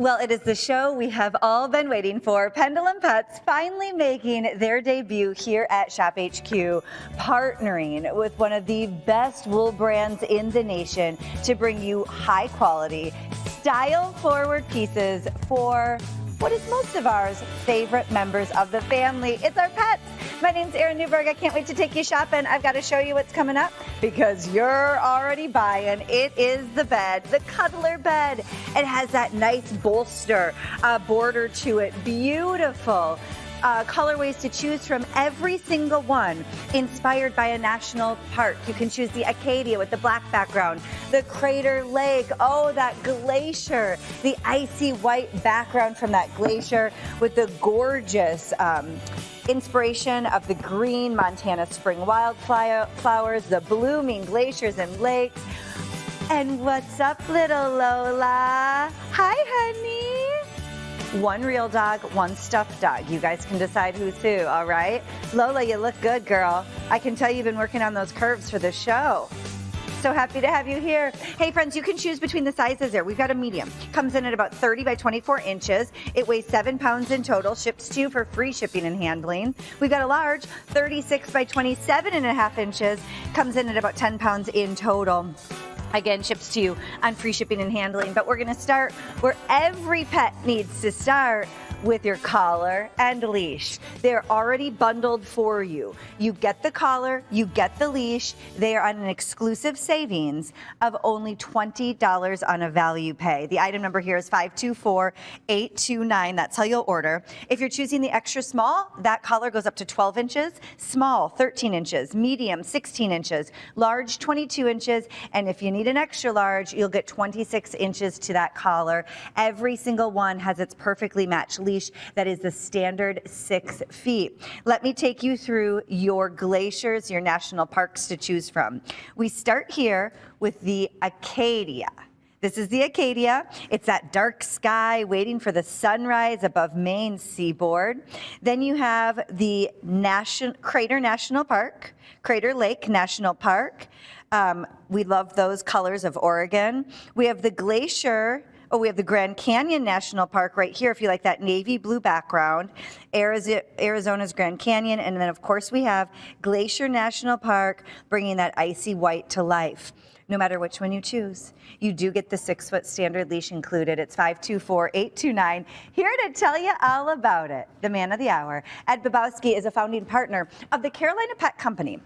Well, it is the show we have all been waiting for. Pendleton Pets finally making their debut here at ShopHQ, partnering with one of the best wool brands in the nation to bring you high quality, style-forward pieces for what is most of our favorite members of the family. It's our pets. My name's Erin Newburg. I can't wait to take you shopping. I've got to show you what's coming up because you're already buying. It is the bed, the cuddler bed. It has that nice bolster border to it. Beautiful. Colorways to choose from, every single one inspired by a national park. You can choose the Acadia with the black background, the Crater Lake, oh, that glacier, the icy white background from that glacier with the gorgeous inspiration of the green Montana spring wildflowers, the blooming glaciers and lakes. And what's up, little Lola? Hi, honey. One real dog, one stuffed dog. You guys can decide who's who, all right? Lola, you look good, girl. I can tell you've been working on those curves for the show. So happy to have you here. Hey friends, you can choose between the sizes there. We've got a medium. Comes in at about 30 by 24 inches. It weighs 7 pounds in total. Ships to you for free shipping and handling. We've got a large, 36 by 27 and a half inches. Comes in at about 10 pounds in total. Again, ships to you on free shipping and handling. But we're gonna start where every pet needs to start, with your collar and leash. They're already bundled for you. You get the collar, you get the leash. They are on an exclusive savings of only $20 on a value pay. The item number here is 524829. That's how you'll order. If you're choosing the extra small, that collar goes up to 12 inches, small 13 inches, medium 16 inches, large 22 inches, and if you need an extra large, you'll get 26 inches to that collar. Every single one has its perfectly matched leash that is the standard 6 feet. Let me take you through your glaciers, your national parks to choose from. We start here with the Acadia. This is the Acadia. It's that dark sky waiting for the sunrise above Maine seaboard. Then you have the Crater National Park, Crater Lake National Park. We love those colors of Oregon. We have the Glacier. Oh, we have the Grand Canyon National Park right here, if you like that navy blue background. Arizona's Grand Canyon, and then of course we have Glacier National Park, bringing that icy white to life. No matter which one you choose, you do get the 6-foot standard leash included. It's 524829. Here to tell you all about it, the man of the hour. Ed Babowski is a founding partner of the Carolina Pet Company,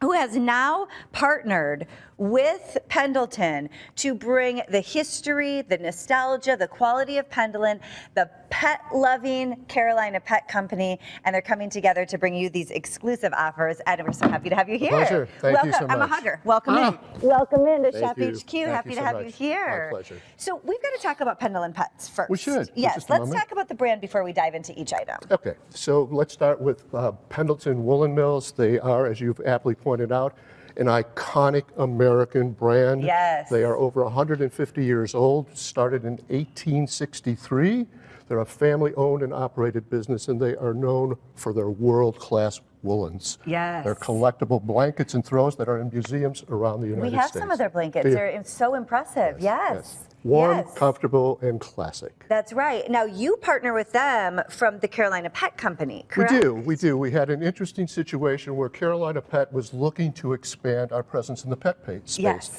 who has now partnered with Pendleton to bring the history, the nostalgia, the quality of Pendleton, the pet-loving Carolina Pet Company, and they're coming together to bring you these exclusive offers. And we're so happy to have you here. Pleasure. Thank you so much. I'm a hugger. Welcome in. Welcome in to ShopHQ. Happy to have you here. My pleasure. So we've got to talk about Pendleton Pets first. We should. Yes, let's talk about the brand before we dive into each item. Okay, so let's start with Pendleton Woolen Mills. They are, as you've aptly pointed out, an iconic American brand. Yes. They are over 150 years old, started in 1863. They're a family-owned and operated business, and they are known for their world-class woolens. Yes. They're collectible blankets and throws that are in museums around the United States. We have some of their blankets. They're so impressive. Yes. Warm, comfortable, and classic. That's right. Now, you partner with them from the Carolina Pet Company, correct? We do. We had an interesting situation where Carolina Pet was looking to expand our presence in the pet space. Yes.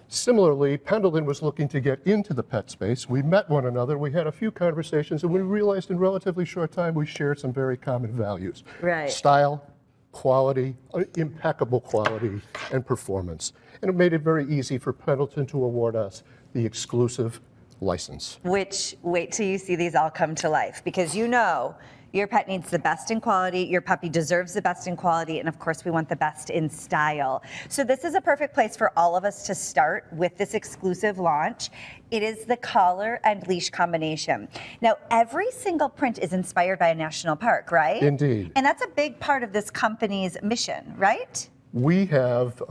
Similarly, Pendleton was looking to get into the pet space. We met one another, we had a few conversations, and we realized in relatively short time we shared some very common values. Right. Style, quality, impeccable quality, and performance. And it made it very easy for Pendleton to award us the exclusive license. Which, wait till you see these all come to life, because you know your pet needs the best in quality, your puppy deserves the best in quality, and of course we want the best in style. So this is a perfect place for all of us to start with this exclusive launch. It is the collar and leash combination. Now, every single print is inspired by a national park, right? Indeed. And that's a big part of this company's mission, right? We have,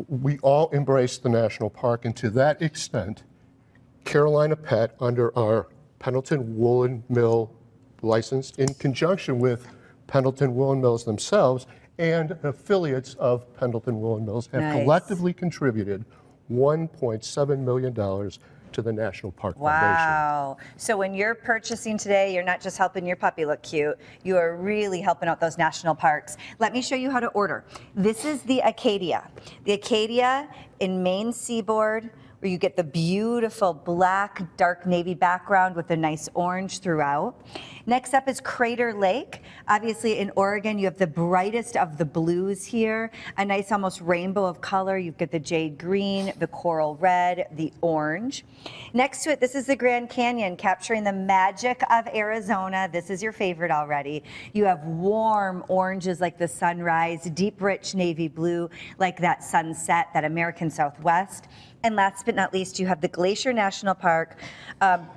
we all embrace the national park, and to that extent, Carolina Pet, under our Pendleton Woolen Mill license, in conjunction with Pendleton Woolen Mills themselves and affiliates of Pendleton Woolen Mills, have collectively contributed $1.7 million to the National Park Foundation. Wow. So when you're purchasing today, you're not just helping your puppy look cute, you are really helping out those national parks. Let me show you how to order. This is the Acadia. The Acadia in Maine Seaboard, where you get the beautiful black, dark navy background with a nice orange throughout. Next up is Crater Lake. Obviously in Oregon, you have the brightest of the blues here, a nice almost rainbow of color. You've got the jade green, the coral red, the orange. Next to it, this is the Grand Canyon, capturing the magic of Arizona. This is your favorite already. You have warm oranges like the sunrise, deep rich navy blue like that sunset, that American Southwest. And last but not least, you have the Glacier National Park,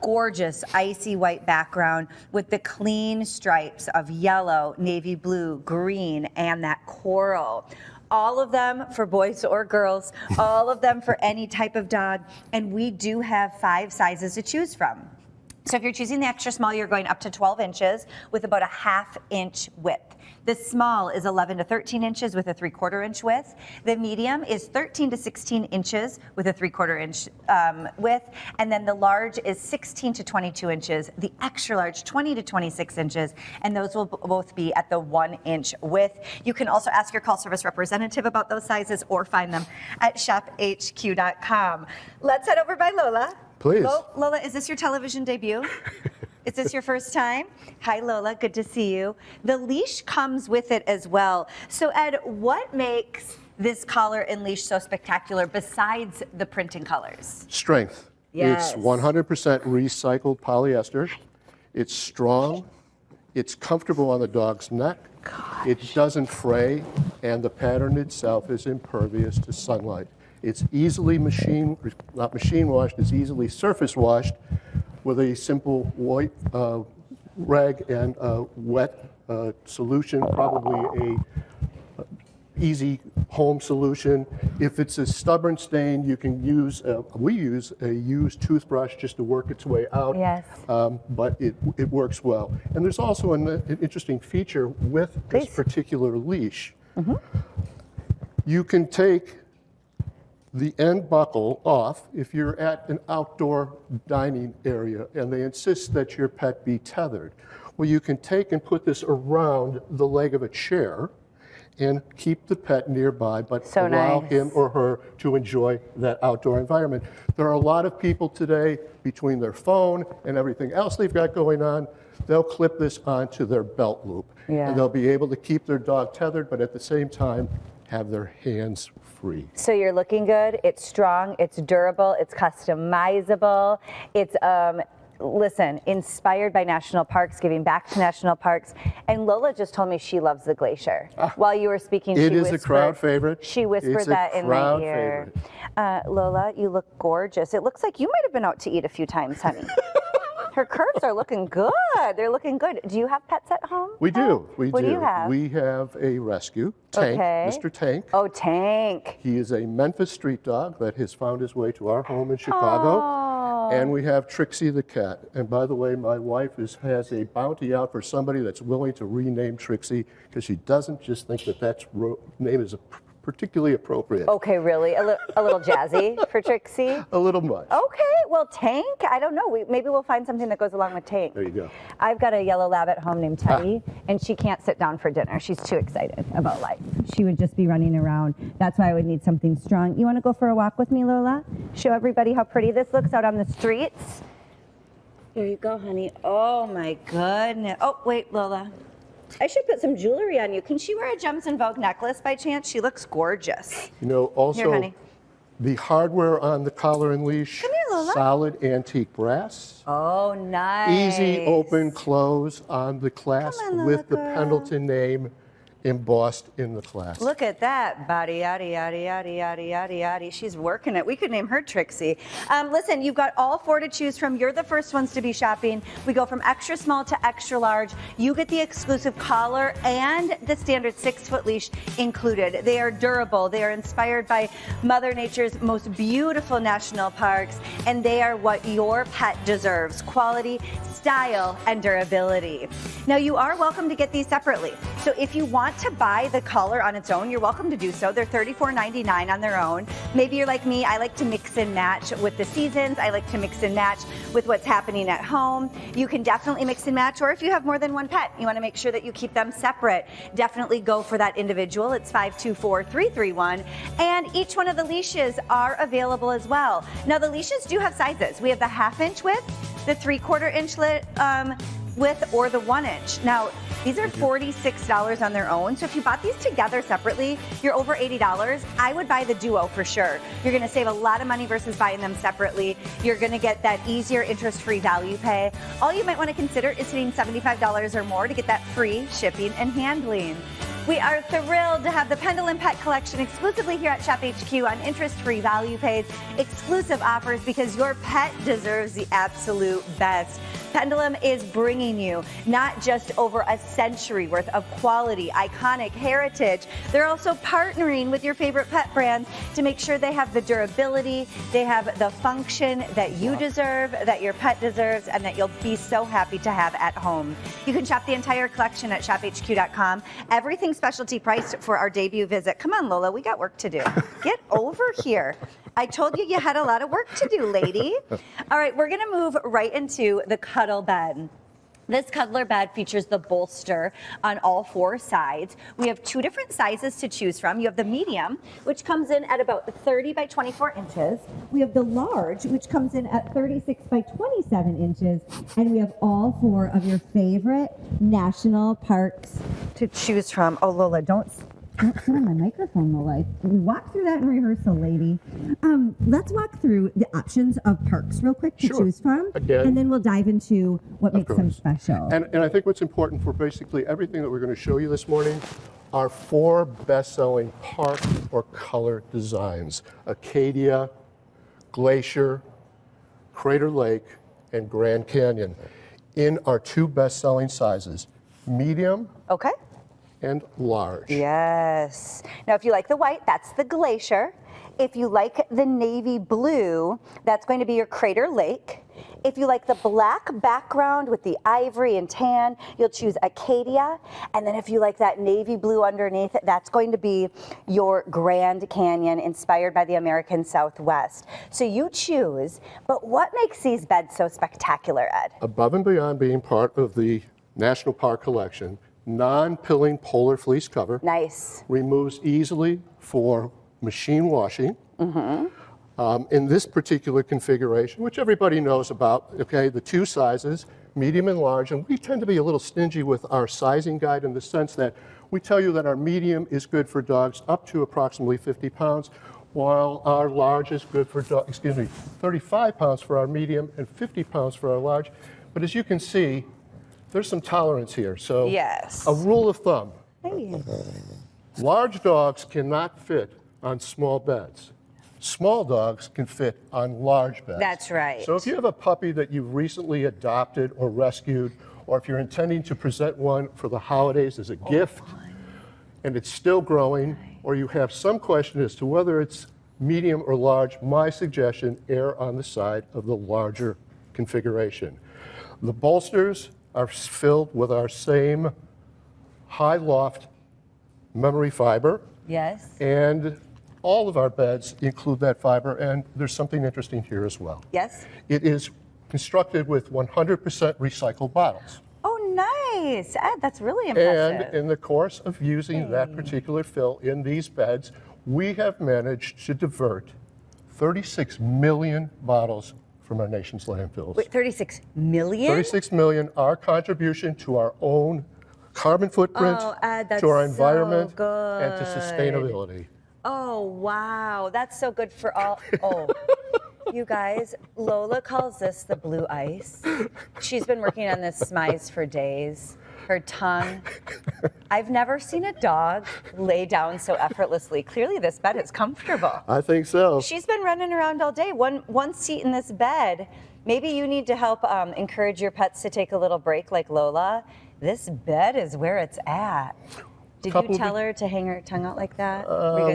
gorgeous icy white background with the clean stripes of yellow, navy blue, green, and that coral. All of them for boys or girls, all of them for any type of dog. And we do have 5 sizes to choose from. So if you're choosing the extra small, you're going up to 12 inches with about a 1/2 inch width. The small is 11 to 13 inches with a 3/4 inch width. The medium is 13 to 16 inches with a 3/4 inch width. And then the large is 16 to 22 inches. The extra large, 20 to 26 inches. And those will both be at the 1 inch width. You can also ask your call service representative about those sizes or find them at shophq.com. Let's head over by Lola. Please. Lola, is this your television debut? Is this your first time? Hi, Lola. Good to see you. The leash comes with it as well. So, Ed, what makes this collar and leash so spectacular besides the printing colors? Strength. Yes. It's 100% recycled polyester. It's strong. It's comfortable on the dog's neck. Gosh. It doesn't fray, and the pattern itself is impervious to sunlight. It's easily not machine washed, it's easily surface washed with a simple white rag and wet solution, probably a easy home solution. If it's a stubborn stain, you can use, we use a used toothbrush just to work its way out. Yes. But it works well. And there's also an interesting feature with this particular leash. Mm-hmm. You can take the end buckle off if you're at an outdoor dining area and they insist that your pet be tethered. Well, you can take and put this around the leg of a chair and keep the pet nearby, but so allow nice. him or her to enjoy that outdoor environment. There are a lot of people today, between their phone and everything else they've got going on, they'll clip this onto their belt loop. Yeah. And they'll be able to keep their dog tethered, but at the same time, have their hands free. So you're looking good, it's strong, it's durable, it's customizable, it's listen, inspired by national parks, giving back to national parks. And Lola just told me she loves the Glacier. While you were speaking, it is a crowd favorite. She whispered that in my ear. Lola, you look gorgeous. It looks like you might have been out to eat a few times, honey. Her curves are looking good. They're looking good. Do you have pets at home? We do. We what do. do you have? We have a rescue, Tank, Mr. Tank. Oh, Tank. He is a Memphis street dog that has found his way to our home in Chicago. Oh. And we have Trixie the cat. And by the way, my wife has a bounty out for somebody that's willing to rename Trixie because she doesn't just think that name is particularly appropriate. Okay, really? A little jazzy for Trixie? A little much. Okay, well, Tank, I don't know. Maybe we'll find something that goes along with Tank. There you go. I've got a yellow lab at home named Teddy, and she can't sit down for dinner. She's too excited about life. She would just be running around. That's why I would need something strong. You want to go for a walk with me, Lola? Show everybody how pretty this looks out on the streets. Here you go, honey. Oh, my goodness. Oh, wait, Lola. I should put some jewelry on you. Can she wear a Gems in Vogue necklace by chance? She looks gorgeous. You know, also, here, honey. The hardware on the collar and leash, come here, Lola. Solid antique brass. Oh, nice. Easy open close on the clasp with the Pendleton name embossed in the clasp. Look at that. Body, yaddy, yaddy, yaddy, yaddy, yaddy, yaddy. She's working it. We could name her Trixie. Listen, you've got all 4 to choose from. You're the first ones to be shopping. We go from extra small to extra large. You get the exclusive collar and the standard 6-foot leash included. They are durable. They are inspired by Mother Nature's most beautiful national parks, and they are what your pet deserves. Quality, style, and durability. Now, you are welcome to get these separately. So if you want want to buy the collar on its own, you're welcome to do so. They're $34.99 on their own. Maybe you're like me, I like to mix and match with the seasons. I like to mix and match with what's happening at home. You can definitely mix and match, or if you have more than one pet, you want to make sure that you keep them separate. Definitely go for that individual. It's 524-331. And each one of the leashes are available as well. Now the leashes do have sizes. We have the 1/2 inch width, the 3/4 inch width, or the 1 inch. Now, these are $46 on their own. So if you bought these together separately, you're over $80. I would buy the duo for sure. You're gonna save a lot of money versus buying them separately. You're gonna get that easier interest-free value pay. All you might wanna consider is hitting $75 or more to get that free shipping and handling. We are thrilled to have the Pendleton Pet Collection exclusively here at ShopHQ on interest-free value pays, exclusive offers, because your pet deserves the absolute best. Pendleton is bringing you not just over a century worth of quality, iconic heritage. They're also partnering with your favorite pet brands to make sure they have the durability, they have the function that you deserve, that your pet deserves, and that you'll be so happy to have at home. You can shop the entire collection at shophq.com. Everything specialty priced for our debut visit. Come on, Lola, we got work to do. Get over here. I told you you had a lot of work to do, lady. All right, we're gonna move right into the cuddle bed. This cuddler bed features the bolster on all 4 sides. We have 2 different sizes to choose from. You have the medium, which comes in at about 30 by 24 inches. We have the large, which comes in at 36 by 27 inches. And we have all 4 of your favorite national parks to choose from. Oh, Lola, don't sit on my microphone, Lola. We walk through that in rehearsal, lady. Let's walk through the options of parks real quick to choose from. Again, and then we'll dive into what makes them special. And I think what's important for basically everything that we're going to show you this morning are 4 best-selling park or color designs: Acadia, Glacier, Crater Lake, and Grand Canyon, in our 2 best-selling sizes, medium Okay. and large. Yes. Now, if you like the white, that's the Glacier. If you like the navy blue, that's going to be your Crater Lake. If you like the black background with the ivory and tan, you'll choose Acadia. And then if you like that navy blue underneath, that's going to be your Grand Canyon, inspired by the American Southwest. So you choose, but what makes these beds so spectacular, Ed? Above and beyond being part of the National Park Collection, non-pilling polar fleece cover. Nice. Removes easily for machine washing. In this particular configuration, which everybody knows about, okay, the 2 sizes, medium and large, and we tend to be a little stingy with our sizing guide in the sense that we tell you that our medium is good for dogs up to approximately 50 pounds, while our large is good for 35 pounds for our medium and 50 pounds for our large. But as you can see, there's some tolerance here. So yes. A rule of thumb, Hey. large dogs cannot fit on small beds. Small dogs can fit on large beds. That's right. So if you have a puppy that you've recently adopted or rescued, or if you're intending to present one for the holidays as a gift, and it's still growing, or you have some question as to whether it's medium or large, my suggestion, err on the side of the larger configuration. The bolsters are filled with our same high loft memory fiber. Yes. And all of our beds include that fiber, and there's something interesting here as well. Yes. It is constructed with 100% recycled bottles. Oh, nice. Ed, that's really impressive. And in the course of using that particular fill in these beds, we have managed to divert 36 million bottles from our nation's landfills. Wait, 36 million? 36 million, our contribution to our own carbon footprint, that's to our environment, so and to sustainability. Oh, wow. That's so good for all. Oh, you guys, Lola calls this the blue ice. She's been working on this smize for days. Her tongue. I've never seen a dog lay down so effortlessly. Clearly, this bed is comfortable. I think so. She's been running around all day. One seat in this bed. Maybe you need to help encourage your pets to take a little break like Lola. This bed is where it's at. Did you tell her to hang her tongue out like that?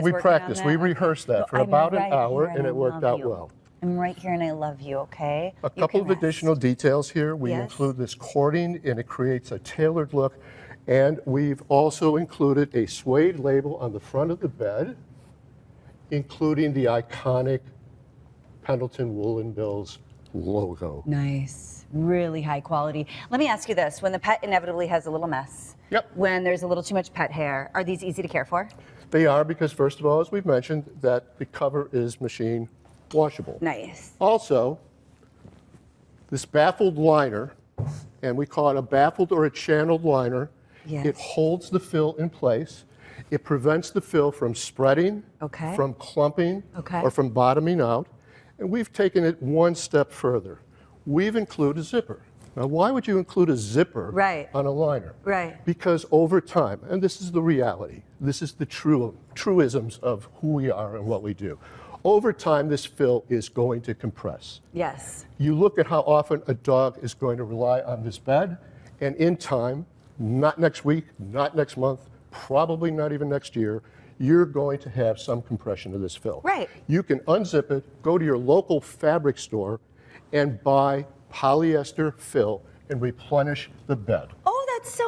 We practiced. We rehearsed that for about an hour, and it worked out well. I'm right here, and I love you, okay? A couple of additional details here. We include this cording, and it creates a tailored look. And we've also included a suede label on the front of the bed, including the iconic Pendleton Woolen Mills logo. Nice, really high quality. Let me ask you this, when the pet inevitably has a little mess, Yep. when there's a little too much pet hair, are these easy to care for? They are because, first of all, as we've mentioned, that the cover is machine washable. Nice. Also, this baffled liner, and we call it a baffled or a channeled liner, Yes. it holds the fill in place. It prevents the fill from spreading, Okay. from clumping, Okay. or from bottoming out. And we've taken it one step further. We've included a zipper. Now, why would you include a zipper Right. on a liner? Right. Because over time, and this is the reality, this is the truisms of who we are and what we do. Over time, this fill is going to compress. Yes. You look at how often a dog is going to rely on this bed, and in time, not next week, not next month, probably not even next year, you're going to have some compression of this fill. Right. You can unzip it, go to your local fabric store, and buy polyester fill and replenish the bed. Oh, that's so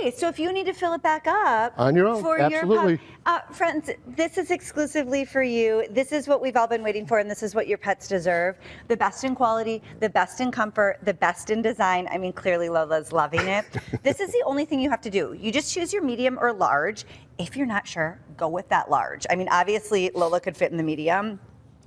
nice. So if you need to fill it back up On your own, for absolutely. your pet, friends, this is exclusively for you. This is what we've all been waiting for, and this is what your pets deserve. The best in quality, the best in comfort, the best in design. I mean, clearly Lola's loving it. This is the only thing you have to do. You just choose your medium or large. If you're not sure, go with that large. I mean, obviously Lola could fit in the medium,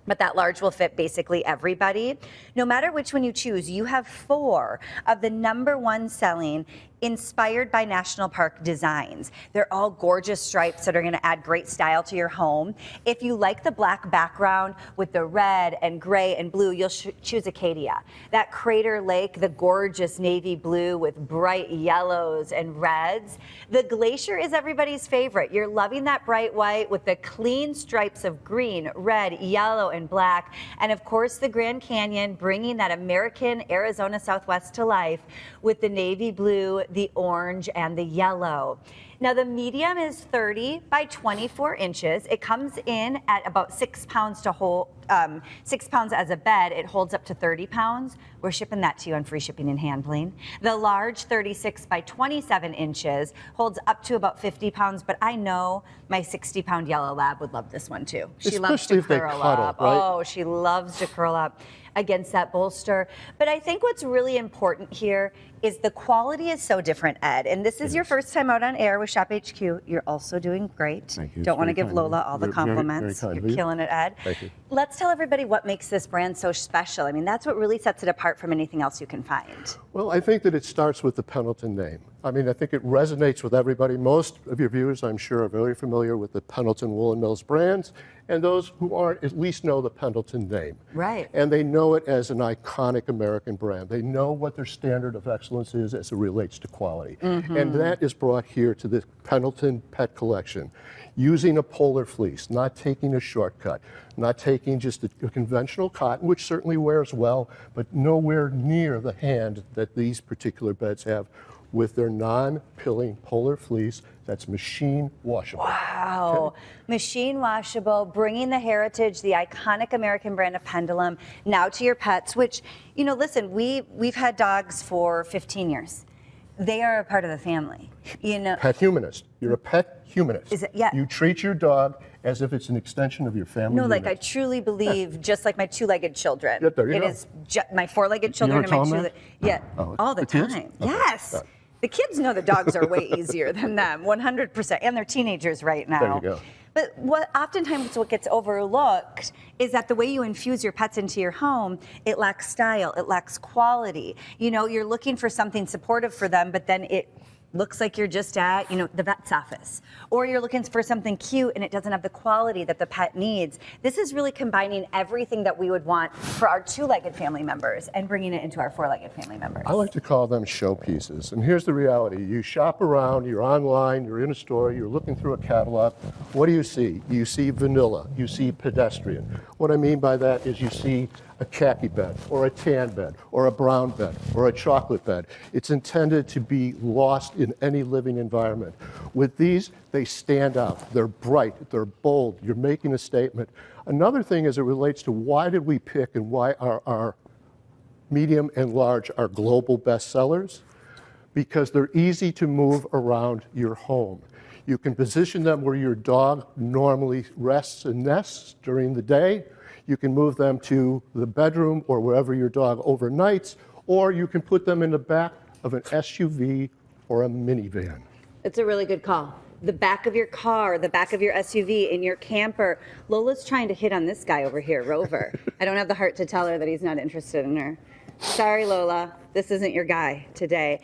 but that large will fit basically everybody. No matter which one you choose, you have 4 of the #1 selling inspired by national park designs. They're all gorgeous stripes that are gonna add great style to your home. If you like the black background with the red and gray and blue, you'll choose Acadia. That Crater Lake, the gorgeous navy blue with bright yellows and reds. The Glacier is everybody's favorite. You're loving that bright white with the clean stripes of green, red, yellow, and black. And of course, the Grand Canyon, bringing that American Arizona Southwest to life with the navy blue, the orange, and the yellow. Now the medium is 30 by 24 inches. It comes in at about 6 pounds to hold, 6 pounds as a bed. It holds up to 30 pounds. We're shipping that to you on free shipping and handling. The large 36 by 27 inches holds up to about 50 pounds, but I know my 60-pound yellow lab would love this one too. She loves Especially to if they curl cuddle, up. right? Oh, she loves to curl up against that bolster. But I think what's really important here is the quality is so different, Ed. And this is your first time out on air with ShopHQ. You're also doing great. Thank you. Don't want to Very give kind of Lola you. all the Very, very compliments. kind of You're you. killing it, Ed. Thank you. Let's tell everybody what makes this brand so special. I mean, that's what really sets it apart from anything else you can find. Well, I think that it starts with the Pendleton name. I mean, I think it resonates with everybody. Most of your viewers, I'm sure, are very familiar with the Pendleton Woolen Mills brands, and those who aren't at least know the Pendleton name. Right. And they know it as an iconic American brand. They know what their standard of excellence is as it relates to quality. And that is brought here to the Pendleton Pet Collection, using a polar fleece, not taking a shortcut, not taking just a conventional cotton, which certainly wears well, but nowhere near the hand that these particular beds have with their non-pilling polar fleece that's machine washable. Wow. Machine washable, bringing the heritage, the iconic American brand of Pendulum, now to your pets, which, you know, listen, we've had dogs for 15 years. They are a part of the family, you know. Pet humanist. You're a pet humanist. Is it? Yeah. You treat your dog as if it's an extension of your family No, like I unit. truly believe, just like my 2-legged children. Yeah, there you It go. is my 4-legged children ever and my tell 'em that? 2-legged. Yeah, Oh, all the the kids? time. Okay. Yes. All right. The kids know the dogs are way easier than them, 100%, and they're teenagers right now. There you go. But what gets overlooked is that the way you infuse your pets into your home, it lacks style, it lacks quality. You know, you're looking for something supportive for them, but then it looks like you're just at, you know, the vet's office. Or you're looking for something cute and it doesn't have the quality that the pet needs. This is really combining everything that we would want for our 2-legged family members and bringing it into our 4-legged family members. I like to call them showpieces. And here's the reality. You shop around, you're online, you're in a store, you're looking through a catalog. What do you see? You see vanilla, you see pedestrian. What I mean by that is you see a khaki bed, or a tan bed, or a brown bed, or a chocolate bed. It's intended to be lost in any living environment. With these, they stand out. They're bright, they're bold, you're making a statement. Another thing as it relates to why did we pick and why are our medium and large are global bestsellers? because they're easy to move around your home. You can position them where your dog normally rests and nests during the day. You can move them to the bedroom or wherever your dog overnights, or you can put them in the back of an SUV or a minivan. It's a really good call. The back of your car, the back of your SUV, in your camper. Lola's trying to hit on this guy over here, Rover. I don't have the heart to tell her that he's not interested in her. Sorry, Lola, this isn't your guy today.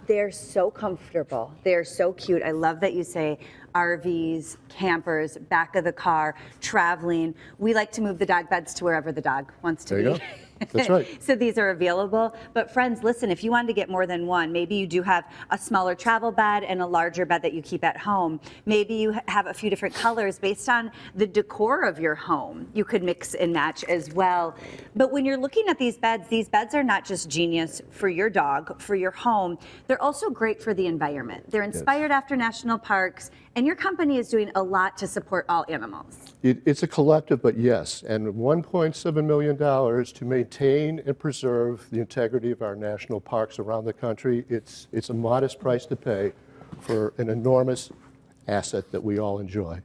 They're so comfortable. They're so cute. I love that you say RVs, campers, back of the car, traveling. We like to move the dog beds to wherever the dog wants to There be. you go. That's right. So these are available. But friends, listen, if you wanted to get more than one, maybe you do have a smaller travel bed and a larger bed that you keep at home. Maybe you have a few different colors based on the decor of your home. You could mix and match as well. But when you're looking at these beds are not just genius for your dog, for your home. They're also great for the environment. They're inspired after national parks, and your company is doing a lot to support all animals. It's a collective, but yes, and $1.7 million to maintain and preserve the integrity of our national parks around the country. It's a modest price to pay for an enormous asset that we all enjoy.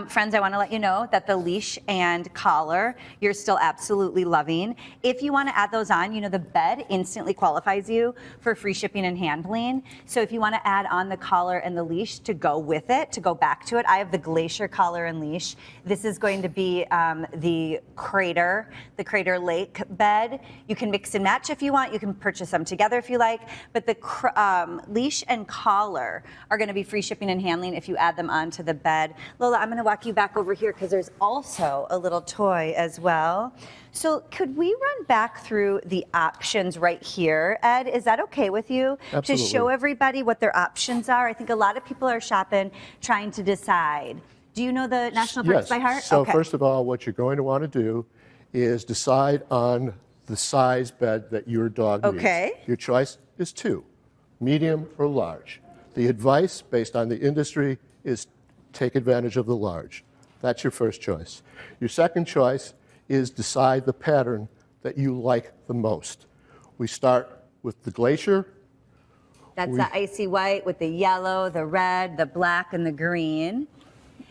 Friends, I want to let you know that the leash and collar you're still absolutely loving. If you want to add those on, you know the bed instantly qualifies you for free shipping and handling. So if you want to add on the collar and the leash to go with it, to go back to it, I have the Glacier collar and leash. This is going to be the Crater Lake bed. You can mix and match if you want. You can purchase them together if you like. But the leash and collar are going to be free shipping and handling if you add them onto the bed. Lola, I'm going to walk you back over here because there's also a little toy as well. So could we run back through the options right here? Ed, is that okay with you? Absolutely. To show everybody what their options are. I think a lot of people are shopping, trying to decide. Do you know the national parks by heart? So okay. first of all, what you're going to want to do is decide on the size bed that your dog needs. Okay. Your choice is 2, medium or large. The advice based on the industry is take advantage of the large. That's your first choice. Your second choice is decide the pattern that you like the most. We start with the Glacier. That's the icy white with the yellow, the red, the black, and the green.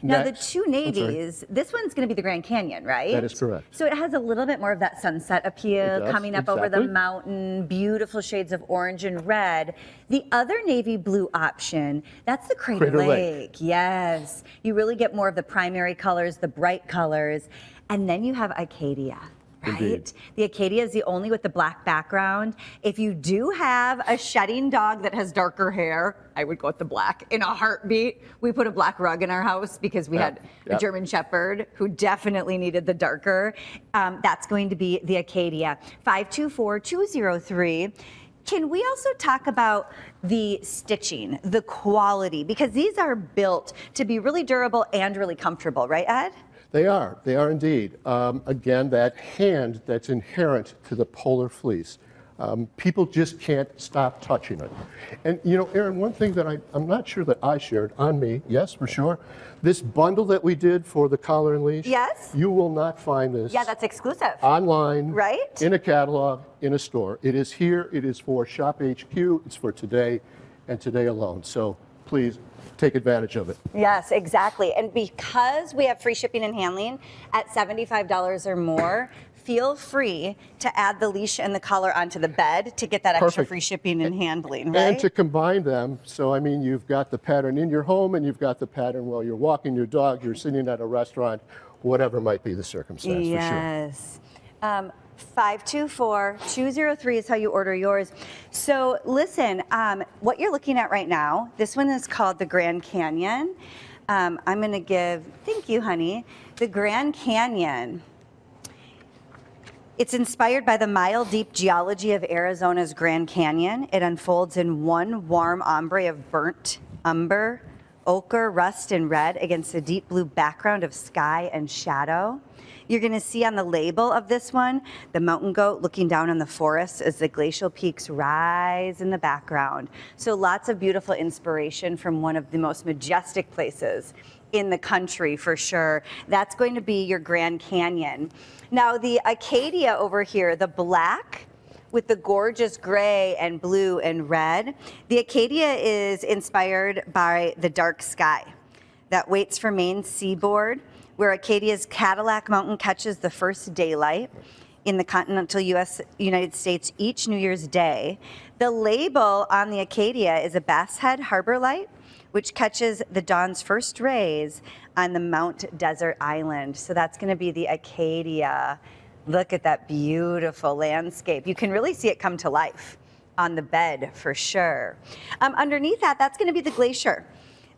Now, the two navies, this one's going to be the Grand Canyon, right? That is correct. So it has a little bit more of that sunset appeal, coming up over the mountain, beautiful shades of orange and red. The other navy blue option, that's the Crater Lake. Yes. You really get more of the primary colors, the bright colors. And then you have Acadia. Right? Indeed. The Acadia is the only with the black background. If you do have a shedding dog that has darker hair, I would go with the black in a heartbeat. We put a black rug in our house because we had a German Shepherd who definitely needed the darker. That's going to be the Acadia. 524-203. Can we also talk about the stitching, the quality? Because these are built to be really durable and really comfortable, right, Ed? They are indeed. Again, that hand that's inherent to the polar fleece. People just can't stop touching it. And you know, Erin, one thing that I'm not sure that I shared on me, yes, for sure, this bundle that we did for the collar and leash, yes, you will not find this. Yeah, that's exclusive. Online, right? In a catalog, in a store. It is here, it is for ShopHQ, it's for today and today alone. So please, take advantage of it. Yes, exactly. And because we have free shipping and handling at $75 or more, feel free to add the leash and the collar onto the bed to get that extra free shipping and handling, right? And to combine them, so I mean, you've got the pattern in your home and you've got the pattern while you're walking your dog, you're sitting at a restaurant, whatever might be the circumstance, for sure. Yes. 524-203 is how you order yours. So listen, what you're looking at right now, this one is called the Grand Canyon. I'm going to give, thank you, honey, the Grand Canyon. It's inspired by the mile deep geology of Arizona's Grand Canyon. It unfolds in one warm ombre of burnt umber, ochre, rust, and red against a deep blue background of sky and shadow. You're going to see on the label of this one, the mountain goat looking down on the forest as the glacial peaks rise in the background. So lots of beautiful inspiration from one of the most majestic places in the country for sure. That's going to be your Grand Canyon. Now the Acadia over here, the black with the gorgeous gray and blue and red. The Acadia is inspired by the dark sky that waits for Maine's seaboard, where Acadia's Cadillac Mountain catches the first daylight in the continental United States each New Year's Day. The label on the Acadia is a Bass Head Harbor Light, which catches the dawn's first rays on the Mount Desert Island. So that's going to be the Acadia. Look at that beautiful landscape. You can really see it come to life on the bed for sure. Underneath that, that's going to be the Glacier.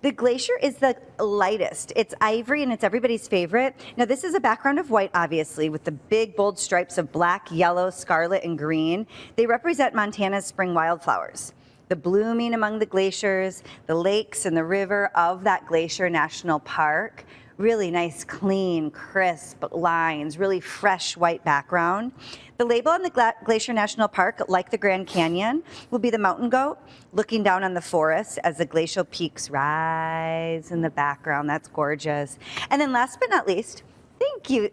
The Glacier is the lightest. It's ivory and it's everybody's favorite. Now this is a background of white, obviously, with the big bold stripes of black, yellow, scarlet, and green. They represent Montana's spring wildflowers. The blooming among the glaciers, the lakes and the river of that Glacier National Park. Really nice, clean, crisp lines, really fresh white background. The label on the Glacier National Park, like the Grand Canyon, will be the mountain goat looking down on the forest as the glacial peaks rise in the background. That's gorgeous. And then last but not least, thank you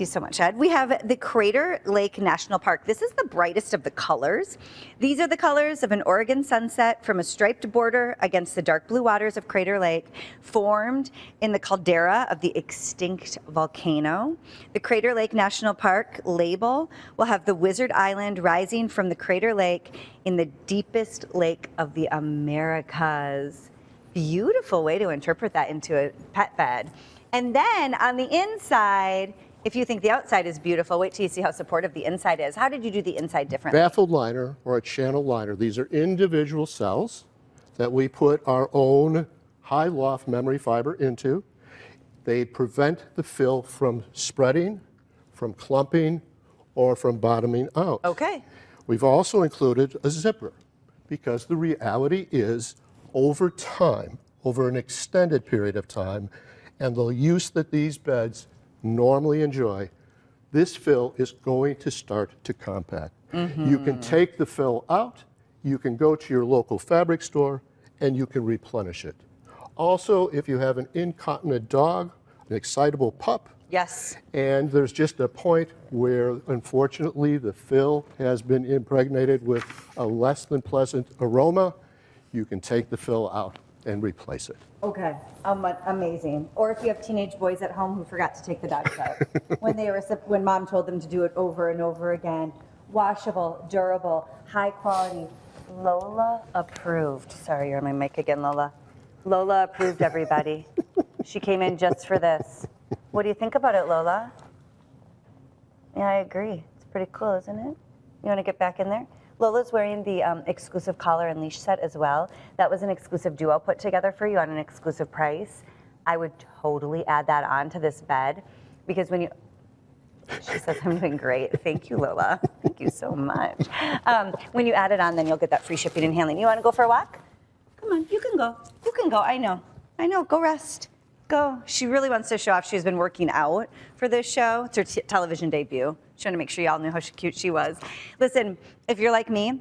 so much, Ed. We have the Crater Lake National Park. This is the brightest of the colors. These are the colors of an Oregon sunset from a striped border against the dark blue waters of Crater Lake, formed in the caldera of the extinct volcano. The Crater Lake National Park label will have the Wizard Island rising from the Crater Lake in the deepest lake of the Americas. Beautiful way to interpret that into a pet bed. And then on the inside, if you think the outside is beautiful, wait till you see how supportive the inside is. How did you do the inside differently? Baffled liner or a channel liner. These are individual cells that we put our own high loft memory fiber into. They prevent the fill from spreading, from clumping, or from bottoming out. Okay. We've also included a zipper because the reality is over time, over an extended period of time, and the use that these beds normally enjoy, this fill is going to start to compact. You can take the fill out, you can go to your local fabric store, and you can replenish it. Also, if you have an incontinent dog, an excitable pup, yes, and there's just a point where, unfortunately, the fill has been impregnated with a less than pleasant aroma, you can take the fill out and replace it. Okay, amazing. Or if you have teenage boys at home who forgot to take the dogs out when mom told them to do it over and over again. Washable, durable, high quality. Lola approved. Sorry, you're on my mic again, Lola. Lola approved, everybody. She came in just for this. What do you think about it, Lola? Yeah, I agree. It's pretty cool, isn't it? You want to get back in there? Lola's wearing the exclusive collar and leash set as well. That was an exclusive duo put together for you on an exclusive price. I would totally add that on to this bed because when you, she says I'm doing great. Thank you, Lola. Thank you so much. When you add it on, then you'll get that free shipping and handling. You want to go for a walk? Come on, you can go. You can go. I know. Go rest. Go. She really wants to show off. She's been working out for this show. It's her television debut. She wanted to make sure y'all knew how cute she was. Listen, if you're like me,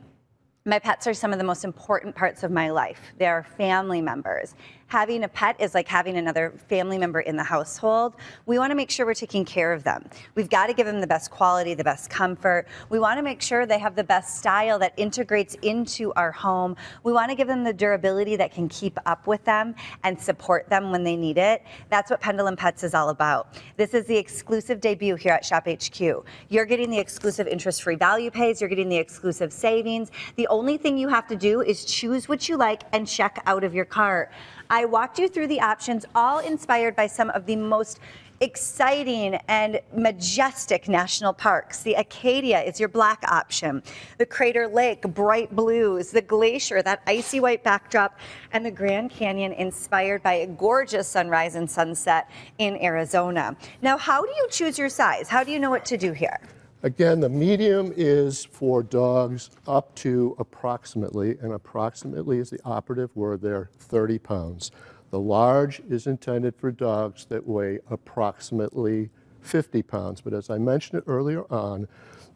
my pets are some of the most important parts of my life. They are family members. Having a pet is like having another family member in the household. We want to make sure we're taking care of them. We've got to give them the best quality, the best comfort. We want to make sure they have the best style that integrates into our home. We want to give them the durability that can keep up with them and support them when they need it. That's what Pendleton Pets is all about. This is the exclusive debut here at ShopHQ. You're getting the exclusive interest-free value pays. You're getting the exclusive savings. The only thing you have to do is choose what you like and check out of your cart. I walked you through the options, all inspired by some of the most exciting and majestic national parks. The Acadia is your black option. The Crater Lake, bright blues. The Glacier, that icy white backdrop. And the Grand Canyon, inspired by a gorgeous sunrise and sunset in Arizona. Now, how do you choose your size? How do you know what to do here? Again, the medium is for dogs up to approximately, and approximately is the operative word there, 30 pounds. The large is intended for dogs that weigh approximately 50 pounds. But as I mentioned earlier on,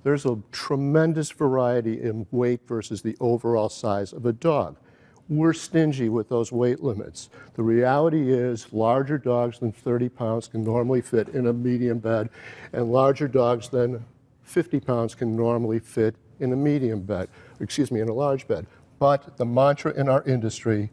there's a tremendous variety in weight versus the overall size of a dog. We're stingy with those weight limits. The reality is larger dogs than 30 pounds can normally fit in a medium bed, and larger dogs than 50 pounds can normally fit in a medium bed, in a large bed. But the mantra in our industry,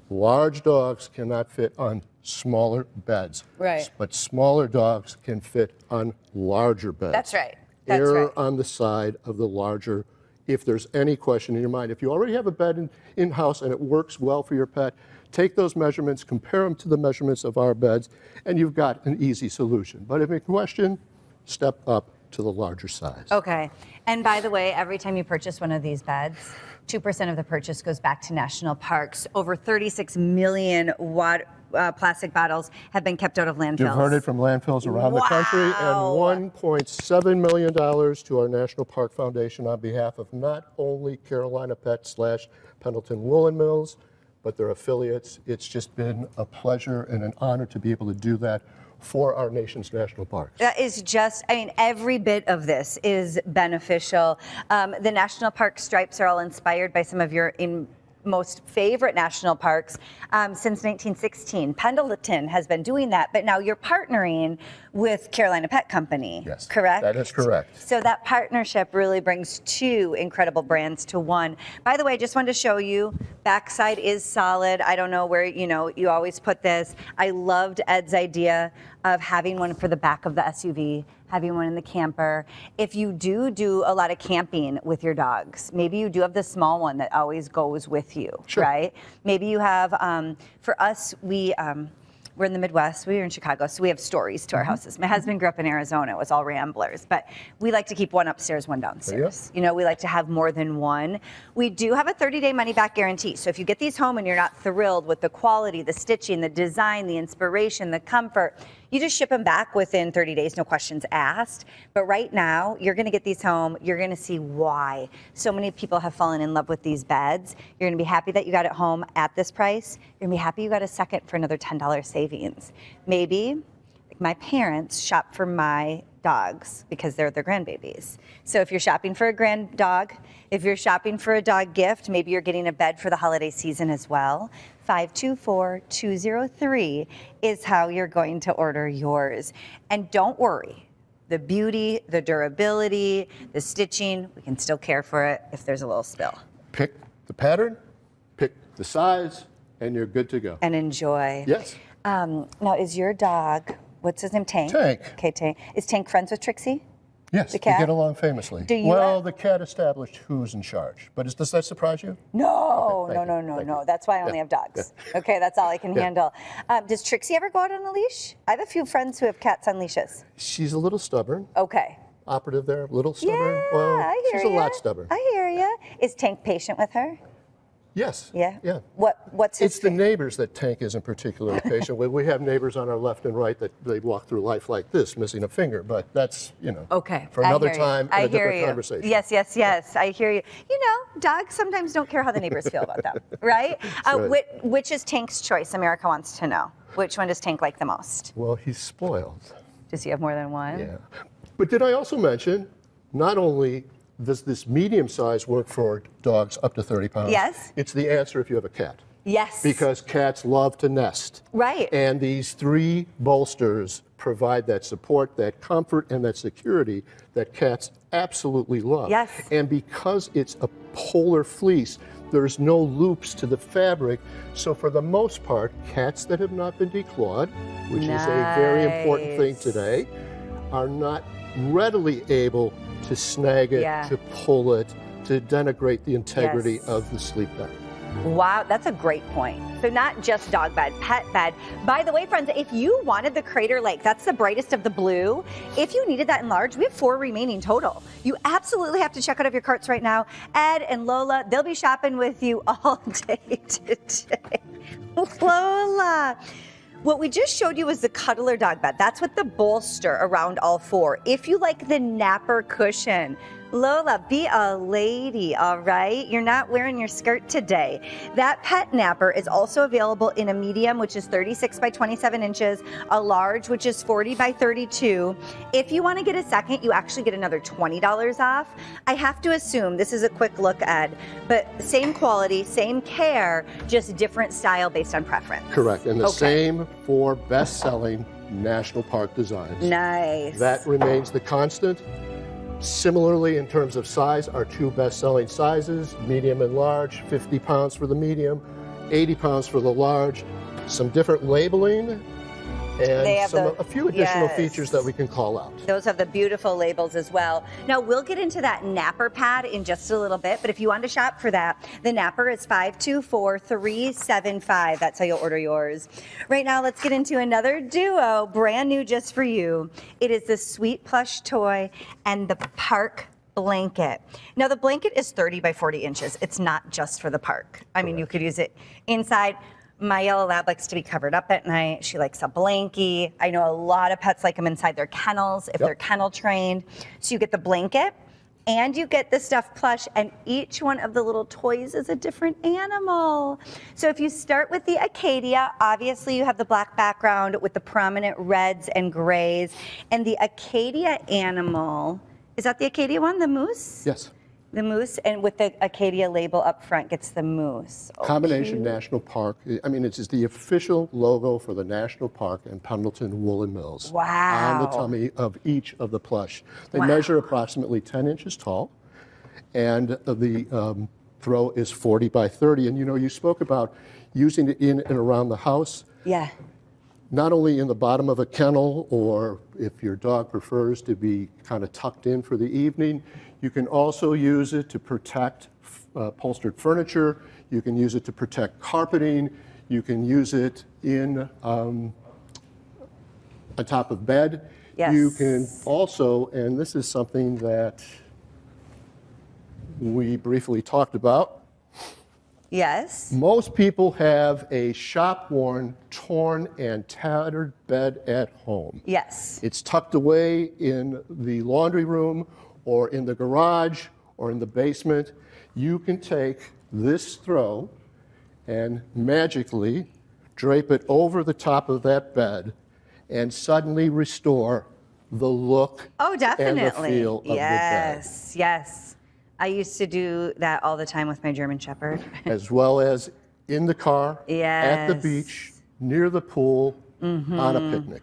large dogs cannot fit on smaller beds. Right. But smaller dogs can fit on larger beds. That's right. That's Err right. on the side of the larger, if there's any question in your mind. If you already have a bed in-house and it works well for your pet, take those measurements, compare them to the measurements of our beds, and you've got an easy solution. But if in question, step up to the larger size. Okay. And by the way, every time you purchase one of these beds, 2% of the purchase goes back to national parks. Over 36 million plastic bottles have been kept out of landfills. Diverted from landfills around the country, and $1.7 million to our National Park Foundation on behalf of not only Carolina Pet / Pendleton Woolen Mills, but their affiliates. It's just been a pleasure and an honor to be able to do that for our nation's national parks. That is just, I mean, every bit of this is beneficial. The national park stripes are all inspired by some of your most favorite national parks since 1916. Pendleton has been doing that, but now you're partnering with Carolina Pet Company, Yes, correct? that is correct. So that partnership really brings two incredible brands to one. By the way, I just wanted to show you, backside is solid. I don't know where, you always put this. I loved Ed's idea of having one for the back of the SUV, having one in the camper. If you do a lot of camping with your dogs, maybe you do have the small one that always goes with you, sure. Right? Maybe you have, for us, we're in the Midwest, we're in Chicago, so we have stories to our houses. My husband grew up in Arizona, it was all ramblers, but we like to keep one upstairs, one downstairs. We like to have more than one. We do have a 30-day money-back guarantee, so if you get these home and you're not thrilled with the quality, the stitching, the design, the inspiration, the comfort, you just ship them back within 30 days, no questions asked. But right now, you're gonna get these home, you're gonna see why so many people have fallen in love with these beds. You're gonna be happy that you got it home at this price. You're gonna be happy you got a second for another $10 savings. Maybe, like my parents shop for my dogs because they're their grandbabies. So if you're shopping for a grand dog, if you're shopping for a dog gift, maybe you're getting a bed for the holiday season as well. 524-203 is how you're going to order yours. And don't worry, the beauty, the durability, the stitching, we can still care for it if there's a little spill. Pick the pattern, pick the size, and you're good to go. And enjoy. Yes. Now, is your dog, what's his name, Tank? Tank. Okay, Tank. Is Tank friends with Trixie? Yes, The cat? they get along famously. Do you well, the cat established who's in charge. But does that surprise you? No, Okay, thank you, thank no. you. That's why I only have dogs. Okay, that's all I can handle. Does Trixie ever go out on a leash? I have a few friends who have cats on leashes. She's a little stubborn. Okay. Operative there, a little stubborn. Yeah, Well, I hear she's a ya. lot stubborn. I hear you. Is Tank patient with her? Yes. Yeah? Yeah. What's his... It's the neighbors that Tank isn't particularly patient with. We have neighbors on our left and right that they walk through life like this, missing a finger, but that's, Okay. for another time and a different conversation. Yes. I hear you. Dogs sometimes don't care how the neighbors feel about them, right? Right. Which is Tank's choice? America wants to know. Which one does Tank like the most? Well, he's spoiled. Does he have more than one? Yeah. But did I also mention, not only does this medium size work for dogs up to 30 pounds? Yes. It's the answer if you have a cat. Yes. Because cats love to nest. Right. And these 3 bolsters provide that support, that comfort, and that security that cats absolutely love. Yes. And because it's a polar fleece, there's no loops to the fabric. So for the most part, cats that have not been declawed, which is a very important thing today, are not readily able to snag it, to pull it, to denigrate the integrity of the sleep bed. Wow, that's a great point. So not just dog bed, pet bed. By the way, friends, if you wanted the Crater Lake, that's the brightest of the blue. If you needed that in large, we have 4 remaining total. You absolutely have to check out of your carts right now. Ed and Lola, they'll be shopping with you all day today. Lola. What we just showed you was the cuddler dog bed. That's with the bolster around all 4. If you like the napper cushion, Lola, be a lady, all right? You're not wearing your skirt today. That pet napper is also available in a medium, which is 36 by 27 inches, a large, which is 40 by 32. If you want to get a second, you actually get another $20 off. I have to assume, this is a quick look, Ed, but same quality, same care, just different style based on preference. Correct, and the same 4 best-selling national park designs. Nice. That remains the constant. Similarly, in terms of size, our two best-selling sizes, medium and large, 50 pounds for the medium, 80 pounds for the large. Some different labeling and a few additional features that we can call out. Those have the beautiful labels as well. Now, we'll get into that napper pad in just a little bit, but if you want to shop for that, the napper is 524-375. That's how you'll order yours. Right now, let's get into another duo, brand new just for you. It is the Sweet Plush toy and the Park blanket. Now, the blanket is 30 by 40 inches. It's not just for the park. I mean, you could use it inside. My yellow lab likes to be covered up at night. She likes a blankie. I know a lot of pets like them inside their kennels if they're kennel trained. So you get the blanket and you get the stuffed plush, and each one of the little toys is a different animal. So if you start with the Acadia, obviously you have the black background with the prominent reds and grays. And the Acadia animal, is that the Acadia one, the moose? Yes. The moose, and with the Acadia label up front, gets the moose. Oh, Combination cute. National Park. I mean, it's the official logo for the National Park and Pendleton Woolen Mills. Wow. On the tummy of each of the plush. They measure approximately 10 inches tall, and the throw is 40 by 30. And you know, you spoke about using it in and around the house. Yeah. Not only in the bottom of a kennel, or if your dog prefers to be kind of tucked in for the evening, you can also use it to protect upholstered furniture. You can use it to protect carpeting. You can use it in on top of bed. Yes. You can also, and this is something that we briefly talked about, Yes. most people have a shop-worn, torn, and tattered bed at home. Yes. It's tucked away in the laundry room or in the garage or in the basement. You can take this throw and magically drape it over the top of that bed and suddenly restore the look Oh, definitely. and the feel of the bed. Yes. Yes. I used to do that all the time with my German Shepherd. As well as in the car, at the Yes. beach, near the pool, on a picnic.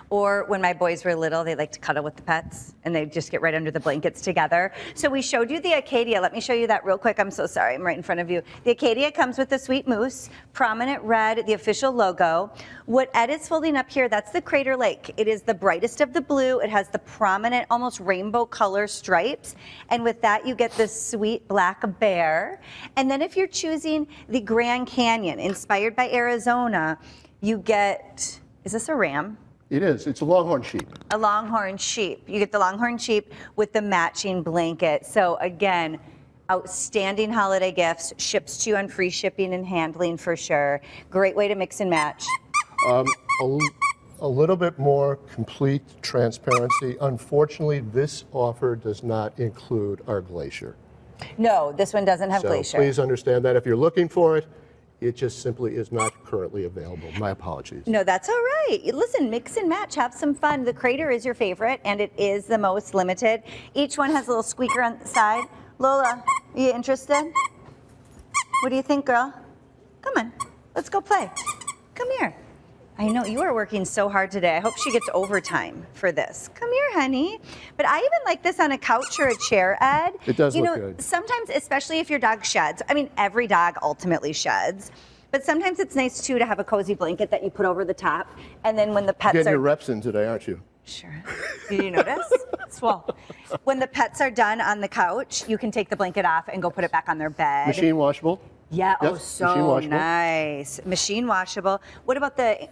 Or when my boys were little, they liked to cuddle with the pets and they'd just get right under the blankets together. So we showed you the Acadia. Let me show you that real quick. I'm so sorry, I'm right in front of you. The Acadia comes with the sweet moose, prominent red, the official logo. What Ed is holding up here, that's the Crater Lake. It is the brightest of the blue. It has the prominent, almost rainbow color stripes. And with that, you get the sweet black bear. And then if you're choosing the Grand Canyon, inspired by Arizona, you get, is this a ram? It is. It's a longhorn sheep. A longhorn sheep. You get the longhorn sheep with the matching blanket. So again, outstanding holiday gifts, ships to you on free shipping and handling for sure. Great way to mix and match. A little bit more complete transparency. Unfortunately, this offer does not include our glacier. No, this one doesn't have So glacier. please understand that if you're looking for it, it just simply is not currently available. My apologies. No, that's all right. Listen, mix and match, have some fun. The Crater is your favorite, and it is the most limited. Each one has a little squeaker on the side. Lola, are you interested? What do you think, girl? Come on, let's go play. Come here. I know you are working so hard today. I hope she gets overtime for this. Come here, honey. But I even like this on a couch or a chair, Ed. It does you look know, good. Sometimes, especially if your dog sheds, I mean, every dog ultimately sheds, but sometimes it's nice too to have a cozy blanket that you put over the top, and then when the pets Getting are your reps in today, aren't you? Sure. Did you notice? Swell. When the pets are done on the couch, you can take the blanket off and go put it back on their bed. Machine washable. Yeah, Yep, oh, machine so washable. nice. Machine washable. What about the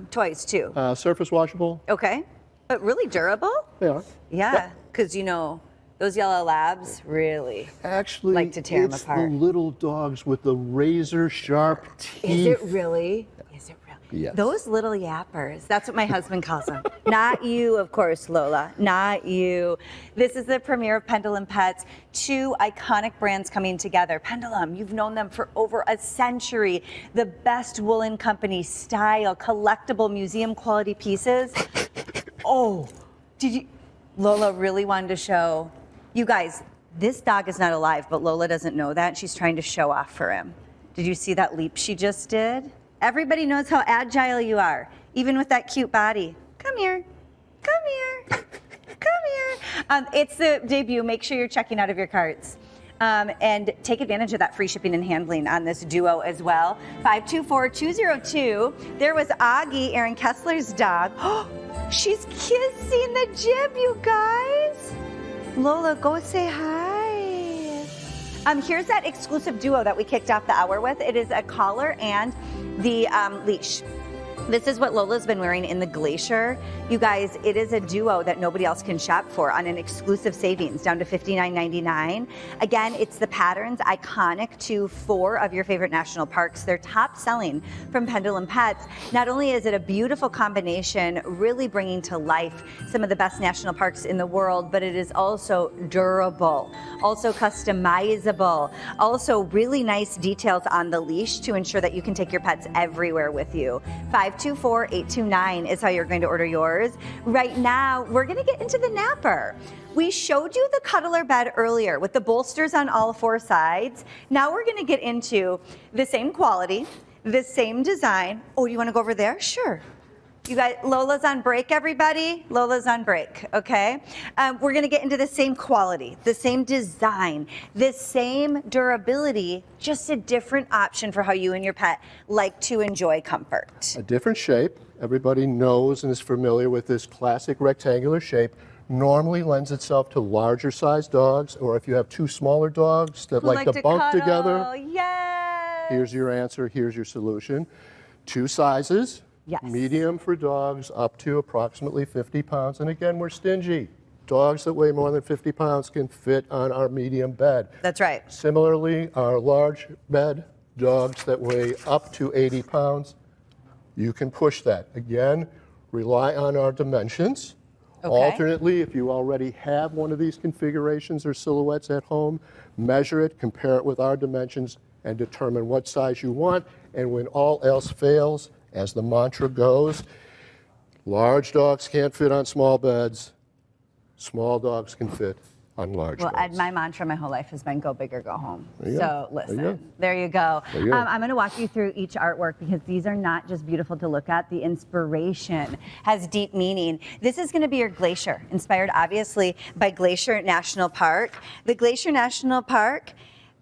toys too? Surface washable. Okay, but really durable? They are. Yeah, because you know, those yellow labs really Actually, like to tear 'em it's apart. the little dogs with the razor sharp teeth. Is it really? Is it really? Yes. Those little yappers. That's what my husband calls them. Not you, of course, Lola. Not you. This is the premiere of Pendleton Pets. Two iconic brands coming together. Pendleton, you've known them for over a century. The best woolen company, style, collectible, museum quality pieces. Oh, did you? Lola really wanted to show. You guys, this dog is not alive, but Lola doesn't know that. She's trying to show off for him. Did you see that leap she just did? Everybody knows how agile you are, even with that cute body. Come here. Come here. Come here. It's the debut. Make sure you're checking out of your carts. And take advantage of that free shipping and handling on this duo as well. 524-202. There was Augie, Aaron Kessler's dog. She's kissing the jib, you guys. Lola, go say hi. Here's that exclusive duo that we kicked off the hour with. It is a collar and the leash. This is what Lola's been wearing in the Glacier. You guys, it is a duo that nobody else can shop for on an exclusive savings down to $59.99. Again, it's the patterns iconic to 4 of your favorite national parks. They're top selling from Pendleton Pets. Not only is it a beautiful combination, really bringing to life some of the best national parks in the world, but it is also durable, also customizable, also really nice details on the leash to ensure that you can take your pets everywhere with you. 524-829 is how you're going to order yours. Right now, we're going to get into the napper. We showed you the cuddler bed earlier with the bolsters on all 4 sides. Now we're going to get into the same quality, the same design. Oh, you want to go over there? Sure. You guys, Lola's on break, everybody. Lola's on break, okay? We're gonna get into the same quality, the same design, the same durability, just a different option for how you and your pet like to enjoy comfort. A different shape. Everybody knows and is familiar with this classic rectangular shape. Normally lends itself to larger sized dogs, or if you have 2 smaller dogs that like to bunk cuddle. together. Yes. Here's your answer, here's your solution. 2 sizes. Yes. Medium for dogs up to approximately 50 pounds. And again, we're stingy. Dogs that weigh more than 50 pounds can fit on our medium bed. That's right. Similarly, our large bed, dogs that weigh up to 80 pounds, you can push that. Again, rely on our dimensions. Okay. Alternately, if you already have one of these configurations or silhouettes at home, measure it, compare it with our dimensions, and determine what size you want. And when all else fails, as the mantra goes, large dogs can't fit on small beds. Small dogs can fit on large beds. Well, my mantra my whole life has been go big or go home. So listen, there you go. I'm going to walk you through each artwork because these are not just beautiful to look at. The inspiration has deep meaning. This is going to be your Glacier, inspired obviously by Glacier National Park. The Glacier National Park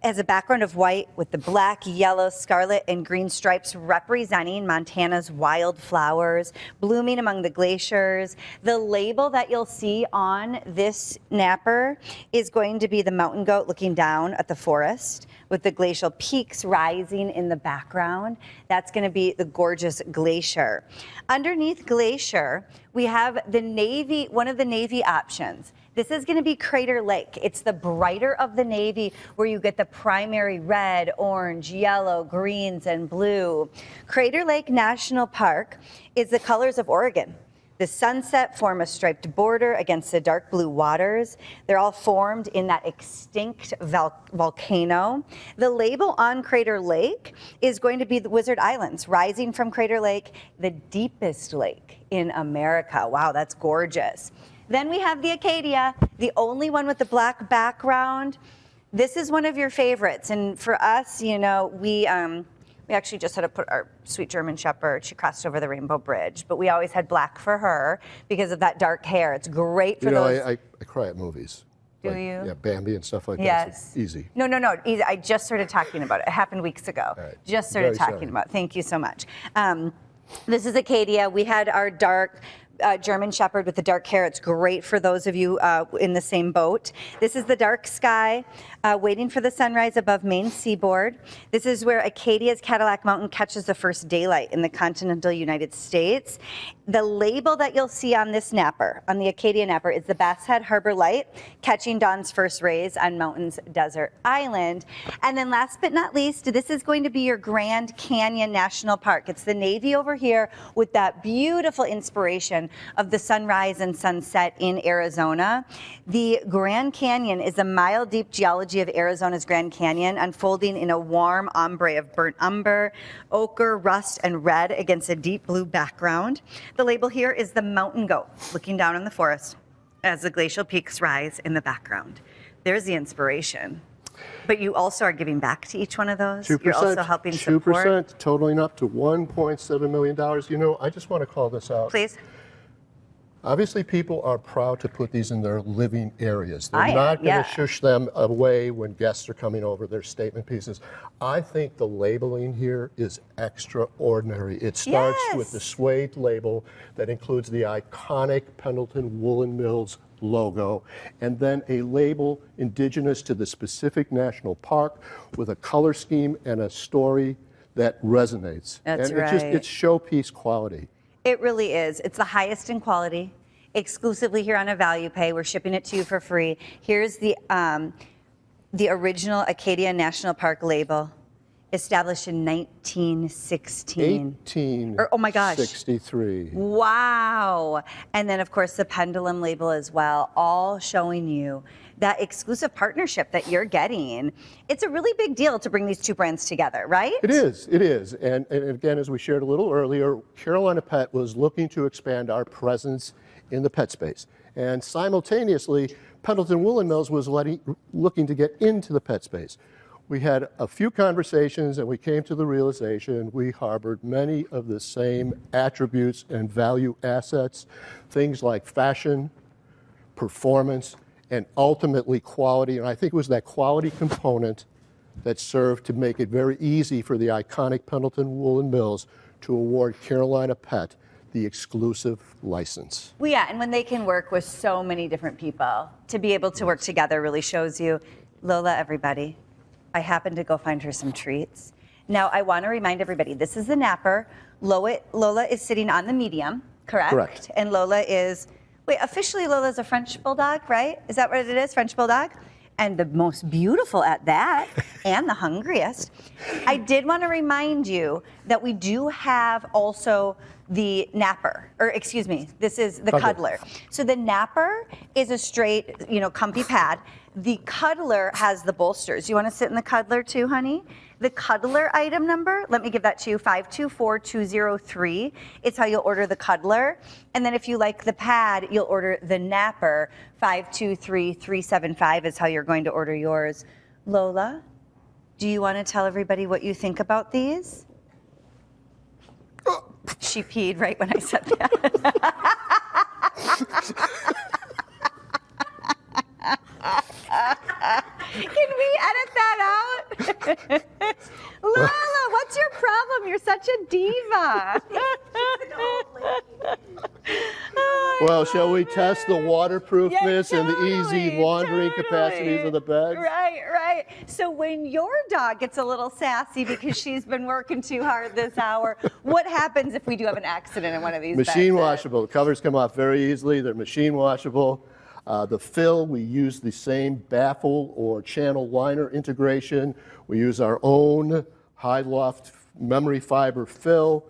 has a background of white with the black, yellow, scarlet, and green stripes representing Montana's wildflowers blooming among the glaciers. The label that you'll see on this napper is going to be the mountain goat looking down at the forest with the glacial peaks rising in the background. That's going to be the gorgeous Glacier. Underneath Glacier, we have the navy, one of the navy options. This is going to be Crater Lake. It's the brighter of the navy where you get the primary red, orange, yellow, greens, and blue. Crater Lake National Park is the colors of Oregon. The sunset form a striped border against the dark blue waters. They're all formed in that extinct volcano. The label on Crater Lake is going to be the Wizard Islands, rising from Crater Lake, the deepest lake in America. Wow, that's gorgeous. Then we have the Acadia, the only one with the black background. This is one of your favorites. And for us, you know, we actually just had to put our sweet German Shepherd, she crossed over the Rainbow Bridge, but we always had black for her because of that dark hair. It's great for those. I cry at movies. Do like, you? Yeah, Bambi and stuff like that. Yes. So easy. No, easy. I just started talking about it. It happened weeks ago. Right. Just started talking about it. Thank you so much. This is Acadia. We had our dark German Shepherd with the dark hair. It's great for those of you in the same boat. This is the dark sky waiting for the sunrise above Maine seaboard. This is where Acadia's Cadillac Mountain catches the first daylight in the continental United States. The label that you'll see on this napper, on the Acadia napper, is the Bass Head Harbor Light, catching dawn's first rays on Mountain's desert island. And then last but not least, this is going to be your Grand Canyon National Park. It's the navy over here with that beautiful inspiration of the sunrise and sunset in Arizona. The Grand Canyon is a mile-deep geology of Arizona's Grand Canyon, unfolding in a warm ombre of burnt umber, ochre, rust, and red against a deep blue background. The label here is the mountain goat, looking down on the forest as the glacial peaks rise in the background. There's the inspiration. But you also are giving back to each one of those? 2%, You're also helping support? 2%, totaling up to $1.7 million. You know, I just want to call this out. Please. Obviously, people are proud to put these in their living areas. They're I am, not going yeah. to shush them away when guests are coming over, their statement pieces. I think the labeling here is extraordinary. It starts with the Yes. suede label that includes the iconic Pendleton Woolen Mills logo, and then a label indigenous to the specific national park with a color scheme and a story that resonates. That's and right. it's showpiece quality. It really is. It's the highest in quality, exclusively here on a value pay. We're shipping it to you for free. Here's the original Acadia National Park label, established in 1916. Oh my gosh. 63. Wow. And then, of course, the Pendulum label as well, all showing you that exclusive partnership that you're getting. It's a really big deal to bring these two brands together, right? It is, it is. And again, as we shared a little earlier, Carolina Pet was looking to expand our presence in the pet space. And simultaneously, Pendleton Woolen Mills was looking to get into the pet space. We had a few conversations and we came to the realization we harbored many of the same attributes and value assets, things like fashion, performance, and ultimately quality. And I think it was that quality component that served to make it very easy for the iconic Pendleton Woolen Mills to award Carolina Pet the exclusive license. Well, yeah, and when they can work with so many different people, to be able to work together really shows you. Lola, everybody, I happened to go find her some treats. Now, I want to remind everybody, this is the napper. Lola is sitting on the medium, correct? Correct. And Lola is, wait, officially Lola's a French Bulldog, right? Is that what it is, French Bulldog? And the most beautiful at that, and the hungriest. I did want to remind you that we do have also the napper, or excuse me, this is the cuddler. So the napper is a straight, comfy pad. The cuddler has the bolsters. You want to sit in the cuddler too, honey? The cuddler item number, let me give that to you, 524203. It's how you'll order the cuddler. And then if you like the pad, you'll order the napper, 523375 is how you're going to order yours. Lola, do you want to tell everybody what you think about these? She peed right when I said that. Can we edit that out? Lola, what's your problem? You're such a diva. Well, shall we test the waterproofness and the easy laundering capacities of the beds? Right. So when your dog gets a little sassy because she's been working too hard this hour, what happens if we do have an accident in one of these Machine beds? washable. The covers come off very easily. They're machine washable. The fill, we use the same baffle or channel liner integration. We use our own high loft memory fiber fill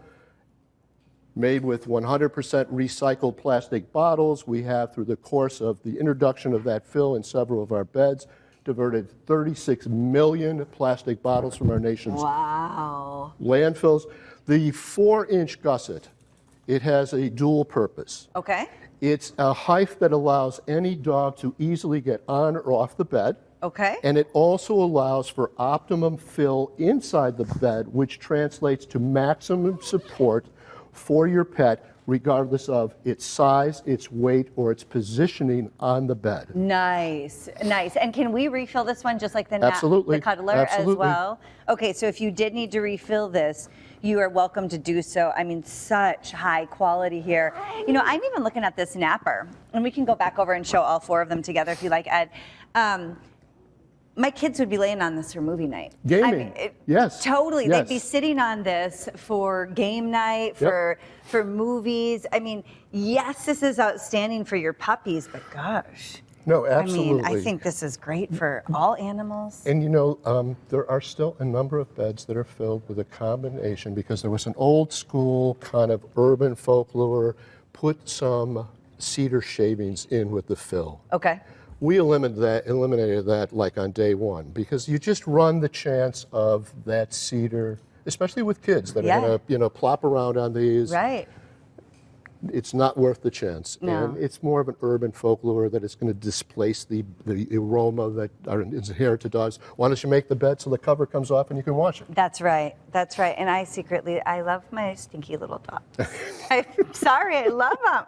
made with 100% recycled plastic bottles. We have, through the course of the introduction of that fill in several of our beds, diverted 36 million plastic bottles from our nation's landfills. The 4-inch gusset, it has a dual purpose. Okay. It's a height that allows any dog to easily get on or off the bed. Okay. And it also allows for optimum fill inside the bed, which translates to maximum support for your pet, regardless of its size, its weight, or its positioning on the bed. Nice. And can we refill this one just like the Absolutely. The cuddler Absolutely. as well? Okay, so if you did need to refill this, you are welcome to do so. I mean, such high quality here. I'm even looking at this napper, and we can go back over and show all 4 of them together if you like, Ed. My kids would be laying on this for movie night. Gaming. Yes. Totally. Yes. They'd be sitting on this for game night, for movies. I mean, yes, this is outstanding for your puppies, but gosh. No, absolutely. I think this is great for all animals. And there are still a number of beds that are filled with a combination, because there was an old school kind of urban folklore, put some cedar shavings in with the fill. Okay. We eliminated that like on day one, because you just run the chance of that cedar, especially with kids that are gonna plop around on these. Right. It's not worth the chance. No. And it's more of an urban folklore that it's going to displace the aroma that is inherent to dogs. Why don't you make the bed so the cover comes off and you can wash it? That's right. And I love my stinky little dogs. I'm sorry, I love them.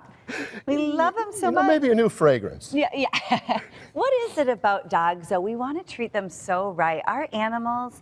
We love them so much. Maybe a new fragrance. Yeah, yeah. What is it about dogs, though? We want to treat them so right. Our animals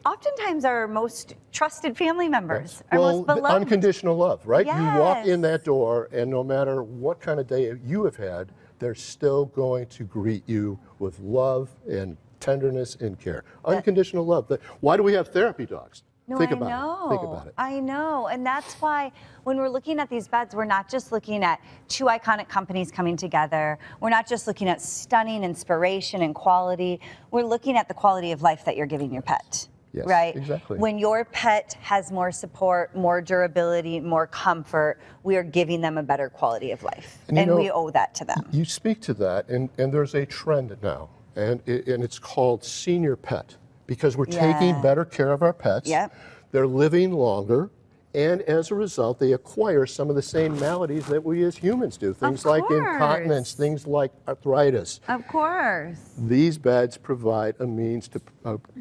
oftentimes are our most trusted family members, our most the beloved. unconditional love, right? Yes. You walk in that door, and no matter what kind of day you have had, they're still going to greet you with love and tenderness and care. Unconditional love. Why do we have therapy dogs? No, Think I about know. it. Think about it. I know. And that's why when we're looking at these beds, we're not just looking at two iconic companies coming together. We're not just looking at stunning inspiration and quality. We're looking at the quality of life that you're giving your pet. Yes, right? exactly. When your pet has more support, more durability, more comfort, we are giving them a better quality of life. And we owe that to them. You speak to that, and there's a trend now, and it's called senior pet, because we're taking better care of our pets. Yep. They're living longer, and as a result, they acquire some of the same maladies that we as humans do. Things like incontinence, things like arthritis. Of course. These beds provide a means to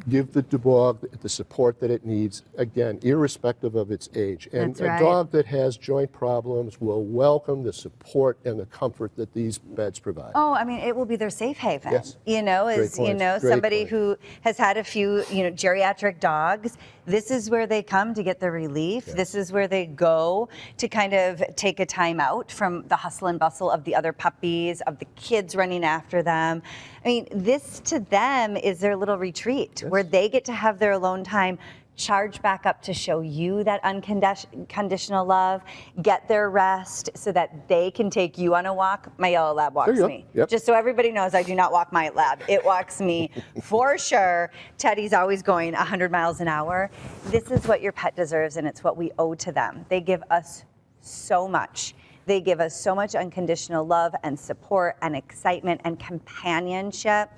give the dog the support that it needs, again, irrespective of its age. And That's right. a dog that has joint problems will welcome the support and the comfort that these beds provide. Oh, I mean, it will be their safe haven. Yes. You know, as Great you point. know, Great somebody point. who has had a few, geriatric dogs. This is where they come to get the relief. Yes. This is where they go to kind of take a time out from the hustle and bustle of the other puppies, of the kids running after them. I mean, this to them is their little retreat where they get to have their alone time, charge back up to show you that unconditional love, get their rest so that they can take you on a walk. My yellow lab walks me. Yep. Just so everybody knows, I do not walk my lab. It walks me for sure. Teddy's always going 100 miles an hour. This is what your pet deserves, and it's what we owe to them. They give us so much. They give us so much unconditional love and support and excitement and companionship.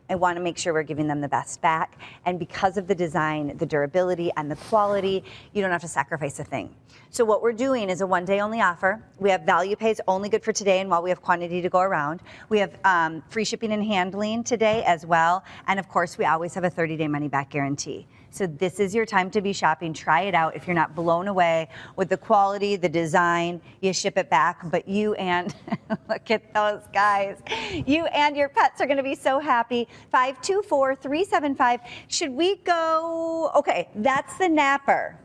I want to make sure we're giving them the best back. And because of the design, the durability, and the quality, you don't have to sacrifice a thing. So what we're doing is a one-day only offer. We have value pays only good for today and while we have quantity to go around. We have free shipping and handling today as well. And of course, we always have a 30-day money-back guarantee. So this is your time to be shopping. Try it out. If you're not blown away with the quality, the design, you ship it back. But you and, look at those guys, you and your pets are going to be so happy. 524-375. Should we go? Okay, that's the napper.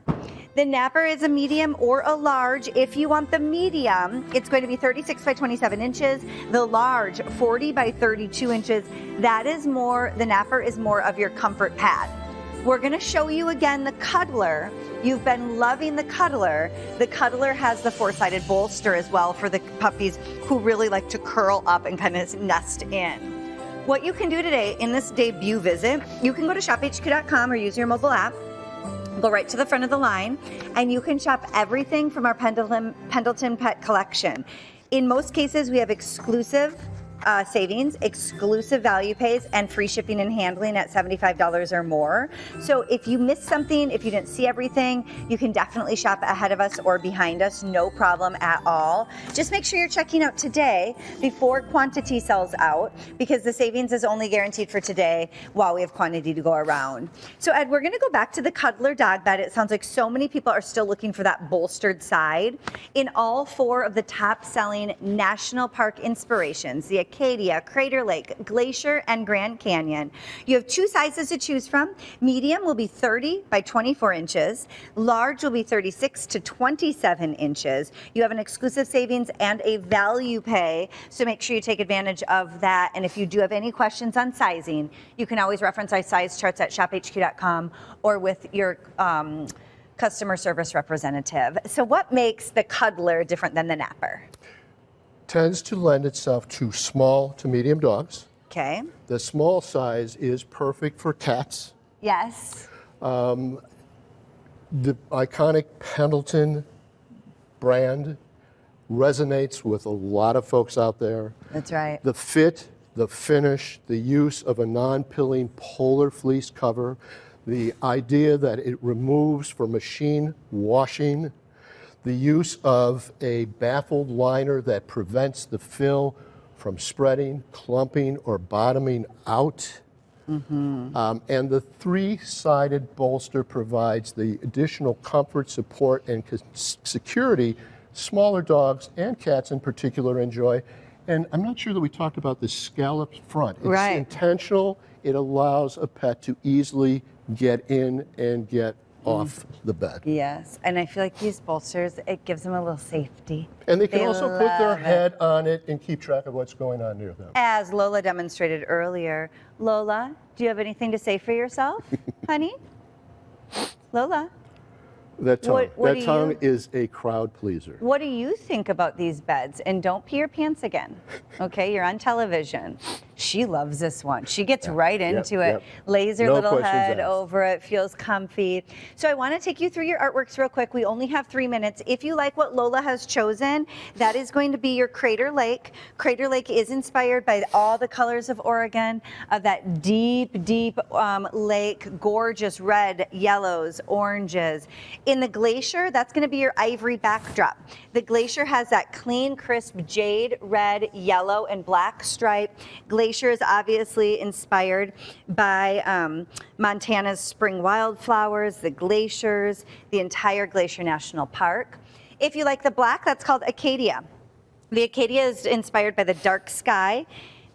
The napper is a medium or a large. If you want the medium, it's going to be 36 by 27 inches. The large, 40 by 32 inches. That is more, the napper is more of your comfort pad. We're going to show you again the cuddler. You've been loving the cuddler. The cuddler has the four-sided bolster as well for the puppies who really like to curl up and kind of nest in. What you can do today in this debut visit, you can go to ShopHQ.com or use your mobile app. Go right to the front of the line, and you can shop everything from our Pendleton Pet Collection. In most cases, we have exclusive savings, exclusive value pays, and free shipping and handling at $75 or more. So if you missed something, if you didn't see everything, you can definitely shop ahead of us or behind us, no problem at all. Just make sure you're checking out today before quantity sells out, because the savings is only guaranteed for today while we have quantity to go around. So Ed, we're gonna go back to the cuddler dog bed. It sounds like so many people are still looking for that bolstered side. In all four of the top selling national park inspirations, the Acadia, Crater Lake, Glacier, and Grand Canyon. You have two sizes to choose from. Medium will be 30 by 24 inches. Large will be 36 to 27 inches. You have an exclusive savings and a value pay, so make sure you take advantage of that. And if you do have any questions on sizing, you can always reference our size charts at shophq.com or with your customer service representative. So what makes the cuddler different than the napper? Tends to lend itself to small to medium dogs. Okay. The small size is perfect for cats. Yes. The iconic Pendleton brand resonates with a lot of folks out there. That's right. The fit, the finish, the use of a non-pilling polar fleece cover, the idea that it removes for machine washing, the use of a baffled liner that prevents the fill from spreading, clumping, or bottoming out. And the three-sided bolster provides the additional comfort, support, and security smaller dogs and cats in particular enjoy. And I'm not sure that we talked about the scalloped front. It's Right. intentional. It allows a pet to easily get in and get off the bed. Yes, and I feel like these bolsters, it gives them a little safety. And they can also put their love it. head on it and keep track of what's going on near them. As Lola demonstrated earlier. Lola, do you have anything to say for yourself, honey? Lola, That tongue, what that do tongue you- is a crowd pleaser. what do you think about these beds? And don't pee your pants again, okay? You're on television. She loves this one. She gets right into it, yep. lays her No little questions head asked. over it, feels comfy. So I want to take you through your artworks real quick. We only have 3 minutes. If you like what Lola has chosen, that is going to be your Crater Lake. Crater Lake is inspired by all the colors of Oregon, of that deep, deep lake, gorgeous red, yellows, oranges. In the glacier, that's going to be your ivory backdrop. The glacier has that clean, crisp jade, red, yellow, and black stripe. Glacier is obviously inspired by Montana's spring wildflowers, the glaciers, the entire Glacier National Park. If you like the black, that's called Acadia. The Acadia is inspired by the dark sky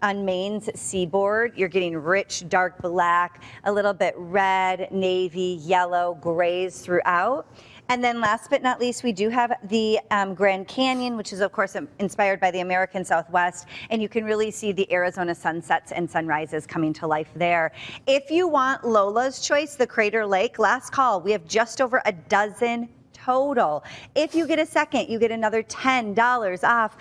on Maine's seaboard. You're getting rich, dark black, a little bit red, navy, yellow, grays throughout. And then last but not least, we do have the Grand Canyon, which is of course inspired by the American Southwest. And you can really see the Arizona sunsets and sunrises coming to life there. If you want Lola's choice, the Crater Lake, last call, we have just over a dozen total. If you get a second, you get another $10 off.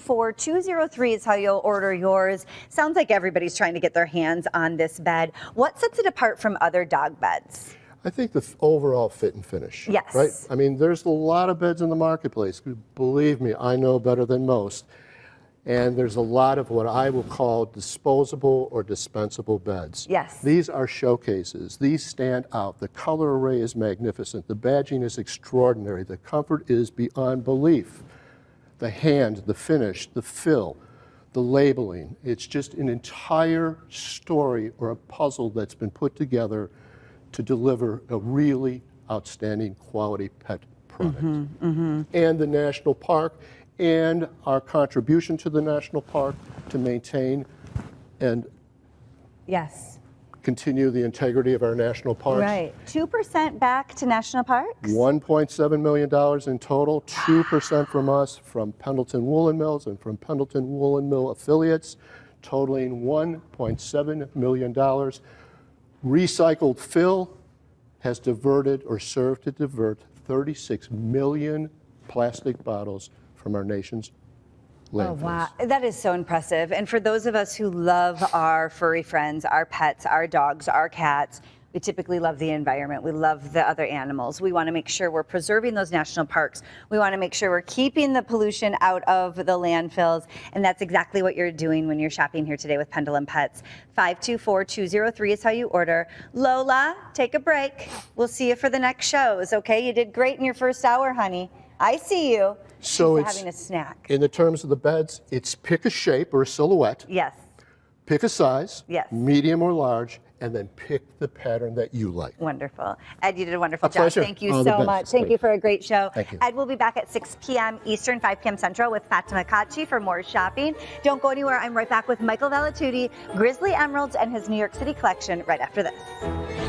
524-203 is how you'll order yours. Sounds like everybody's trying to get their hands on this bed. What sets it apart from other dog beds? I think the overall fit and finish. Yes. Right? I mean, there's a lot of beds in the marketplace. Believe me, I know better than most. And there's a lot of what I will call disposable or dispensable beds. Yes. These are showcases. These stand out. The color array is magnificent. The badging is extraordinary. The comfort is beyond belief. The hand, the finish, the fill, the labeling. It's just an entire story or a puzzle that's been put together to deliver a really outstanding quality pet product. And the national park and our contribution to the national park to maintain and Yes. continue the integrity of our national parks. Right. 2% back to national parks? $1.7 million in total, 2% from us, from Pendleton Woolen Mills and from Pendleton Woolen Mill affiliates, totaling $1.7 million. Recycled fill has diverted or served to divert 36 million plastic bottles from our nation's landfills. Oh, wow. That is so impressive. And for those of us who love our furry friends, our pets, our dogs, our cats, we typically love the environment. We love the other animals. We want to make sure we're preserving those national parks. We want to make sure we're keeping the pollution out of the landfills. And that's exactly what you're doing when you're shopping here today with Pendleton Pets. 524-203 is how you order. Lola, take a break. We'll see you for the next shows, okay? You did great in your first hour, honey. I see you. So She's it's, having a snack. in the terms of the beds, it's pick a shape or a silhouette, Yes. pick a size, Yes. medium or large, and then pick the pattern that you like. Wonderful. Ed, you did a wonderful A job. pleasure. Thank you All the so best. much. Thank you for a great show. Thank you. Ed will be back at 6 p.m. Eastern, 5 p.m. Central with Fatima Kachi for more shopping. Don't go anywhere. I'm right back with Michael Valatuti, Grizzly Emeralds, and his New York City collection right after this.